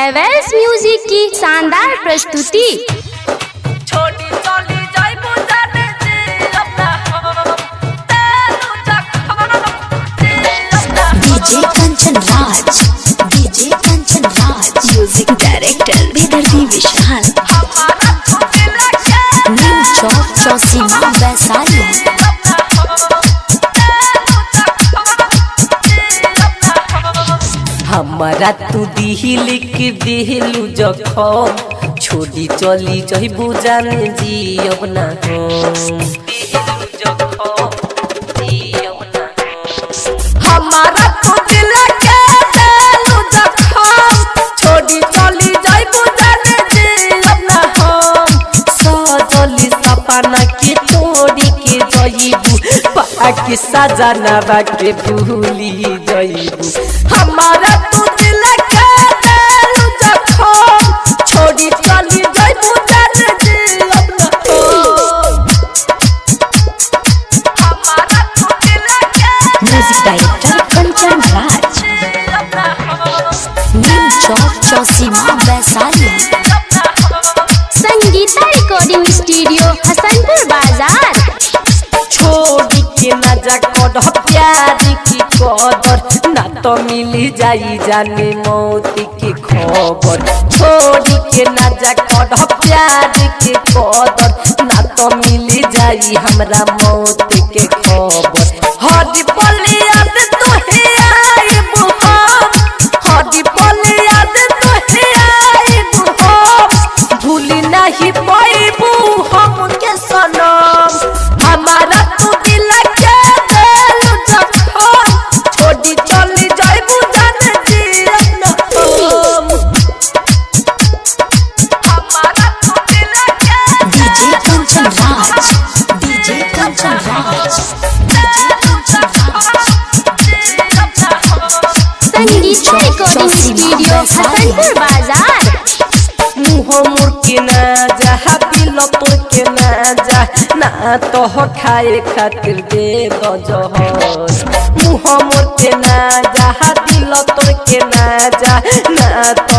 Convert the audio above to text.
Havells music की शानदार प्रस्तुति। छोटी चली जाई बुझाने जी अपना DJ Kanchan Raj music director बेदर्दी विशाल नीम चौक चौसीमा वैशाली। हमारा तू दिल के दिलू जखम छोड़ी चली जइबू जाने जी अपना हमारा तू दिल के दिलू जखम छोड़ी चली जइबू जाने जी अपना सजली सपना के तोड़ी के जइबू पाके सजना बाके भूली जइबू। हमारा तू दिल के दिलू जखम छोड़ी चली जइबू जाने जी अपना हमारा तू दिल के म्यूजिक डायरेक्टर कंचन राज नीम चौक चौसीमा वैशाली। संगीता रिकॉर्डिंग स्टूडियो हसनपुर बाजार। छोड़ी के ना जा कर प्यार की कदर ना तो मिली जाई जाने मौत की खबर। छोड़ी के ना जा कर प्यार की कदर ना तो मिली जाई हमरा मौत के खबर। हदी पल याद तोहे आइबू हम हदी पल याद तोहे आइबू हम भूली नहीं पाइबू हम के सनम। हमारा तू दिल के दिलू जखम छोड़ी चली जाइबू जाने जी अपना हमारा तू दिल के DJ Kanchan Raj Sangeeta recording studio Hasanpur बाजार। मुँह मुड़ के ना जा दिल तोड़ के ना जा ना तो खाए खातिर दे दो जहर। मुँह मुड़ के ना जा दिल तोड़ के ना जा ना तो